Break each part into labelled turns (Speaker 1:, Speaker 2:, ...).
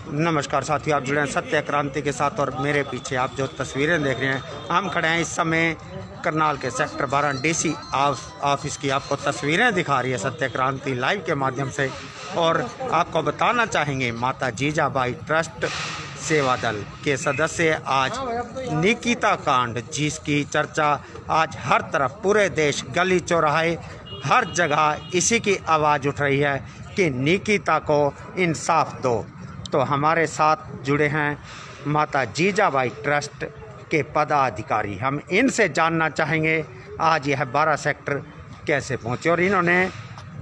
Speaker 1: नमस्कार साथियों, आप जुड़े हैं सत्य क्रांति के साथ और मेरे पीछे आप जो तस्वीरें देख रहे हैं, हम खड़े हैं इस समय करनाल के सेक्टर 12 डीसी ऑफिस की आपको तस्वीरें दिखा रही है सत्य क्रांति लाइव के माध्यम से। और आपको बताना चाहेंगे, माता जीजाबाई ट्रस्ट सेवा दल के सदस्य आज निकिता कांड, जिसकी चर्चा आज हर तरफ पूरे देश गली चौराहे हर जगह इसी की आवाज़ उठ रही है कि निकिता को इंसाफ दो। तो हमारे साथ जुड़े हैं माता जीजाबाई ट्रस्ट के पदाधिकारी। हम इनसे जानना चाहेंगे आज यह 12 सेक्टर कैसे पहुंचे और इन्होंने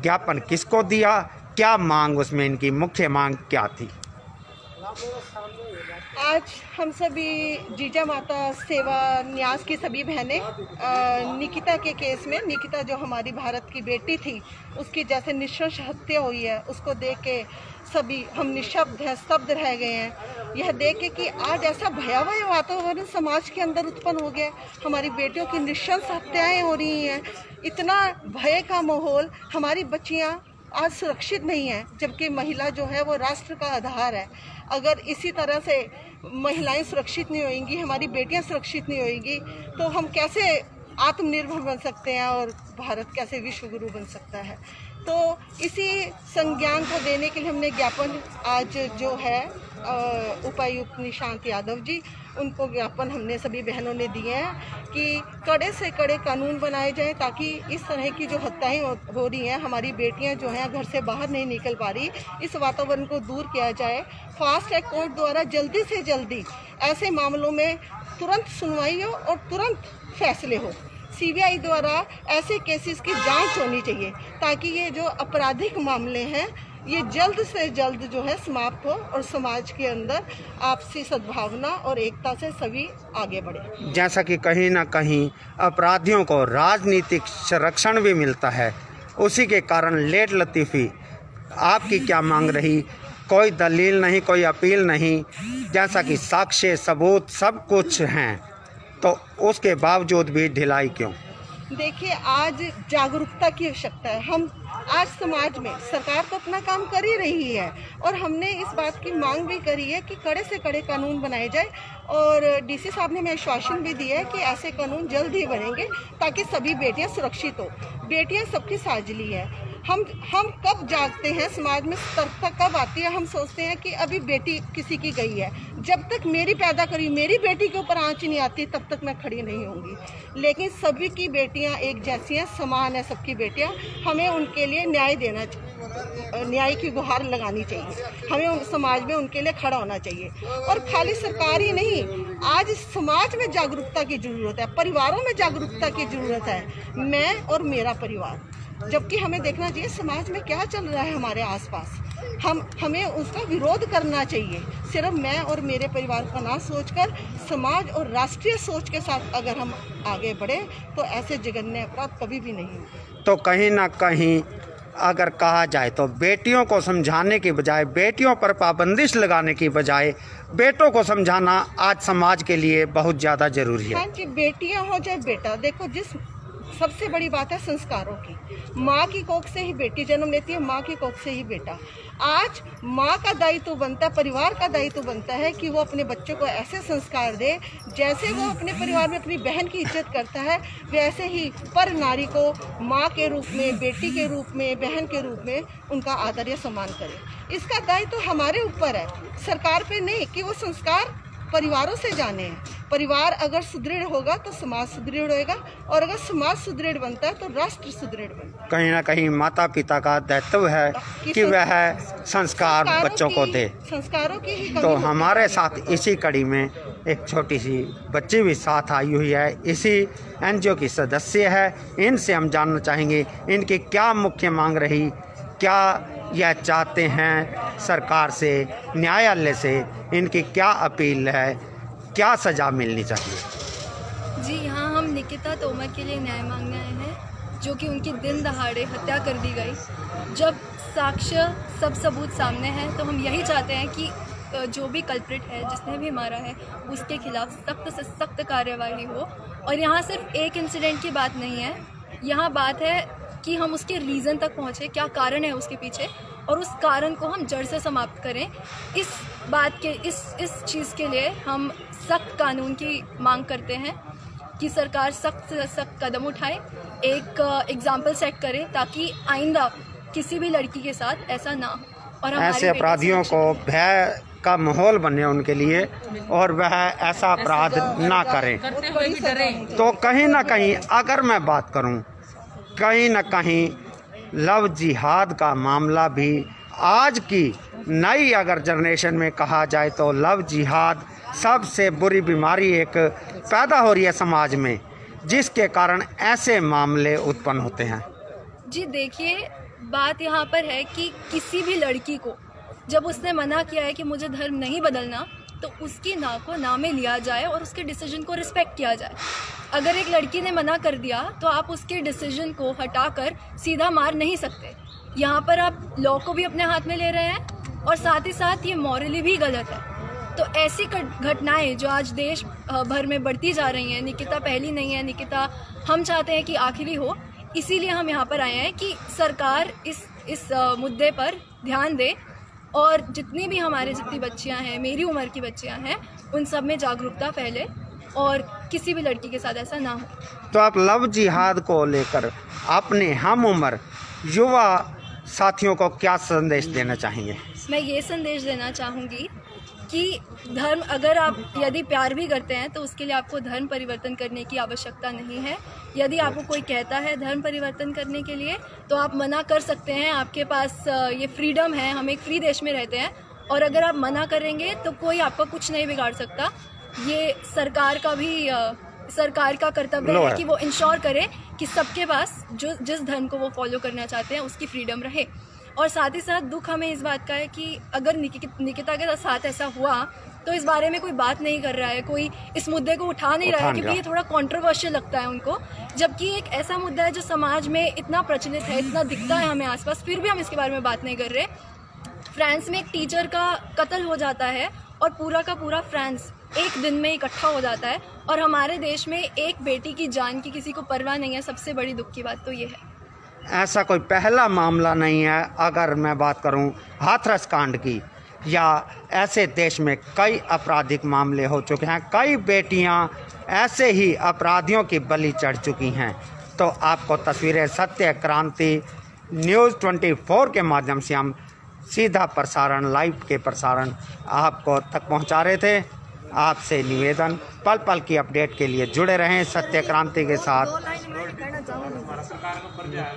Speaker 1: ज्ञापन किसको दिया, क्या मांग, उसमें इनकी मुख्य मांग क्या थी।
Speaker 2: आज हम सभी जीजा माता सेवा न्यास की सभी बहनें निकिता के केस में, निकिता जो हमारी भारत की बेटी थी, उसकी जैसे निश्चय हत्या हुई है, उसको देख के सभी हम निशब्द हैं, स्तब्ध रह गए हैं। यह देख के कि आज ऐसा भयावह वातावरण समाज के अंदर उत्पन्न हो गया, हमारी बेटियों की निशंस हत्याएं हो रही हैं, इतना भय का माहौल, हमारी बच्चियां आज सुरक्षित नहीं है, जबकि महिला जो है वो राष्ट्र का आधार है। अगर इसी तरह से महिलाएं सुरक्षित नहीं होंगी, हमारी बेटियां सुरक्षित नहीं होंगी, तो हम कैसे आत्मनिर्भर बन सकते हैं और भारत कैसे विश्व गुरु बन सकता है। तो इसी संज्ञान को देने के लिए हमने ज्ञापन आज जो है उपायुक्त निशांत यादव जी, उनको ज्ञापन हमने सभी बहनों ने दिए हैं कि कड़े से कड़े कानून बनाए जाएं, ताकि इस तरह की जो हत्याएं हो रही हैं, हमारी बेटियां जो हैं घर से बाहर नहीं निकल पा रही, इस वातावरण को दूर किया जाए। फास्ट ट्रैक कोर्ट द्वारा जल्दी से जल्दी ऐसे मामलों में तुरंत सुनवाई हो और तुरंत फैसले हो। सीबीआई द्वारा ऐसे केसेस की जांच होनी चाहिए, ताकि ये जो आपराधिक मामले हैं ये जल्द से जल्द जो है समाप्त हो और समाज के अंदर आपसी सद्भावना और एकता से सभी आगे बढ़े।
Speaker 1: जैसा कि कहीं ना कहीं अपराधियों को राजनीतिक संरक्षण भी मिलता है, उसी के कारण लेट लतीफ़ी, आपकी क्या मांग रही? कोई दलील नहीं, कोई अपील नहीं, जैसा कि साक्ष्य सबूत सब कुछ हैं, तो उसके बावजूद भी ढिलाई क्यों?
Speaker 2: देखिए, आज जागरूकता की आवश्यकता है। हम आज समाज में, सरकार तो अपना काम कर ही रही है और हमने इस बात की मांग भी करी है कि कड़े से कड़े कानून बनाए जाए, और डीसी साहब ने हमें आश्वासन भी दिया है कि ऐसे कानून जल्द ही बनेंगे ताकि सभी बेटियां सुरक्षित हो। बेटियां सबकी साझली है। हम कब जागते हैं, समाज में सतर्कता कब आती है? हम सोचते हैं कि अभी बेटी किसी की गई है, जब तक मेरी पैदा करी मेरी बेटी के ऊपर आंच नहीं आती तब तक मैं खड़ी नहीं होंगी। लेकिन सभी की बेटियां एक जैसी हैं, समान है सबकी बेटियां। हमें उनके लिए न्याय देना चाहिए, न्याय की गुहार लगानी चाहिए, हमें समाज में उनके लिए खड़ा होना चाहिए। और खाली सरकार ही नहीं, आज समाज में जागरूकता की जरूरत है, परिवारों में जागरूकता की जरूरत है, मैं और मेरा परिवार। जबकि हमें देखना चाहिए समाज में क्या चल रहा है हमारे आसपास, हमें उसका विरोध करना चाहिए। सिर्फ मैं और मेरे परिवार का ना सोचकर समाज और राष्ट्रीय सोच के साथ अगर हम आगे बढ़े तो ऐसे जघन्य अपराध कभी भी नहीं होंगे।
Speaker 1: तो कहीं ना कहीं अगर कहा जाए तो बेटियों को समझाने की बजाय, बेटियों पर पाबंदिश लगाने की बजाय बेटों को समझाना आज समाज के लिए बहुत ज़्यादा ज़रूरी है।
Speaker 2: हाँ जी, बेटियां हो चाहे बेटा, देखो जिस सबसे बड़ी बात है संस्कारों की। माँ की कोख से ही बेटी जन्म लेती है, माँ की कोख से ही बेटा। आज माँ का दायित्व बनता है, परिवार का दायित्व बनता है कि वो अपने बच्चों को ऐसे संस्कार दे, जैसे वो अपने परिवार में अपनी बहन की इज्जत करता है, वैसे ही पर नारी को माँ के रूप में, बेटी के रूप में, बहन के रूप में उनका आदर या सम्मान करे। इसका दायित्व हमारे ऊपर है, सरकार पे नहीं, कि वो संस्कार परिवारों से जाने हैं। परिवार अगर सुदृढ़ होगा तो समाज सुदृढ़ होएगा, और अगर समाज सुदृढ़ बनता है तो राष्ट्र सुदृढ़ बनता है।
Speaker 1: कहीं ना कहीं माता पिता का दायित्व है कि वह संस्कार बच्चों को दे।
Speaker 2: संस्कारों की ही
Speaker 1: तो हमारे साथ इसी कड़ी में एक छोटी सी बच्ची भी साथ आई हुई है, इसी एनजीओ की सदस्य है। इनसे हम जानना चाहेंगे इनकी क्या मुख्य मांग रही, क्या यह चाहते हैं सरकार से, न्यायालय से, इनकी क्या अपील है, क्या सज़ा मिलनी चाहिए।
Speaker 3: जी, यहाँ हम निकिता तोमर के लिए न्याय मांगने आए हैं, जो कि उनकी दिन दहाड़े हत्या कर दी गई। जब साक्ष्य सब सबूत सामने हैं तो हम यही चाहते हैं कि जो भी कल्प्रिट है, जिसने भी मारा है, उसके खिलाफ सख्त से सख्त कार्यवाही हो। और यहाँ सिर्फ एक इंसिडेंट की बात नहीं है, यहाँ बात है कि हम उसके रीज़न तक पहुँचे, क्या कारण है उसके पीछे, और उस कारण को हम जड़ से समाप्त करें। इस बात के इस चीज़ के लिए हम सख्त कानून की मांग करते हैं कि सरकार सख्त से सख्त कदम उठाए, एक एग्जाम्पल सेट करे, ताकि आइंदा किसी भी लड़की के साथ ऐसा ना हो और
Speaker 1: ऐसे अपराधियों को भय का माहौल बने उनके लिए, और वह ऐसा अपराध ना करें। तो कहीं ना कहीं अगर मैं बात करूं, कहीं ना कहीं लव जिहाद का मामला भी आज की नई अगर जनरेशन में कहा जाए तो लव जिहाद सबसे बुरी बीमारी एक पैदा हो रही है समाज में, जिसके कारण ऐसे मामले उत्पन्न होते हैं।
Speaker 3: जी देखिए, बात यहाँ पर है कि किसी भी लड़की को जब उसने मना किया है कि मुझे धर्म नहीं बदलना, तो उसकी ना को ना में लिया जाए और उसके डिसीजन को रिस्पेक्ट किया जाए। अगर एक लड़की ने मना कर दिया तो आप उसके डिसीजन को हटाकर सीधा मार नहीं सकते। यहाँ पर आप लॉ को भी अपने हाथ में ले रहे हैं और साथ ही साथ ये मॉरली भी गलत है। तो ऐसी घटनाएं जो आज देश भर में बढ़ती जा रही हैं, निकिता पहली नहीं है, निकिता हम चाहते हैं कि आखिरी हो। इसीलिए हम यहाँ पर आए हैं कि सरकार इस मुद्दे पर ध्यान दे और जितनी भी जितनी बच्चियाँ हैं, मेरी उम्र की बच्चियाँ हैं, उन सब में जागरूकता फैले और किसी भी लड़की के साथ ऐसा ना हो।
Speaker 1: तो आप लव जिहाद को लेकर अपने हम उम्र युवा साथियों को क्या संदेश देना चाहेंगे?
Speaker 3: मैं ये संदेश देना चाहूँगी कि धर्म, अगर आप यदि प्यार भी करते हैं तो उसके लिए आपको धर्म परिवर्तन करने की आवश्यकता नहीं है। यदि आपको कोई कहता है धर्म परिवर्तन करने के लिए, तो आप मना कर सकते हैं, आपके पास ये फ्रीडम है, हम एक फ्री देश में रहते हैं। और अगर आप मना करेंगे तो कोई आपका कुछ नहीं बिगाड़ सकता। ये सरकार का कर्तव्य है कि वो इंश्योर करे कि सबके पास जिस धर्म को वो फॉलो करना चाहते हैं उसकी फ्रीडम रहे। और साथ ही साथ दुख हमें इस बात का है कि अगर निकिता के साथ ऐसा हुआ तो इस बारे में कोई बात नहीं कर रहा है, कोई इस मुद्दे को उठा नहीं रहा है, क्योंकि ये थोड़ा कंट्रोवर्शियल लगता है उनको। जबकि एक ऐसा मुद्दा है जो समाज में इतना प्रचलित है, इतना दिखता है हमें आसपास, फिर भी हम इसके बारे में बात नहीं कर रहे। फ्रांस में एक टीचर का कत्ल हो जाता है और पूरा का पूरा फ्रांस एक दिन में इकट्ठा हो जाता है, और हमारे देश में एक बेटी की जान की किसी को परवाह नहीं है। सबसे बड़ी दुख की बात तो ये है।
Speaker 1: ऐसा कोई पहला मामला नहीं है। अगर मैं बात करूं हाथरस कांड की, या ऐसे देश में कई आपराधिक मामले हो चुके हैं, कई बेटियां ऐसे ही अपराधियों की बलि चढ़ चुकी हैं। तो आपको तस्वीरें सत्य क्रांति न्यूज़ 24 के माध्यम से हम सीधा प्रसारण, लाइव के प्रसारण आपको तक पहुंचा रहे थे। आपसे निवेदन, पल पल की अपडेट के लिए जुड़े रहें सत्य क्रांति के साथ।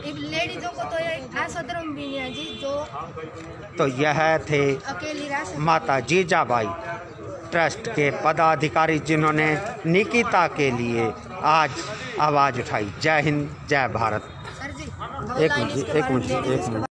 Speaker 3: लेडीजों को तो ऐसा धर्म भी नहीं है जी जो।
Speaker 1: तो यह थे माता जीजाबाई ट्रस्ट के पदाधिकारी जिन्होंने निकिता के लिए आज आवाज़ उठाई। जय हिंद, जय भारत। एक मिनट।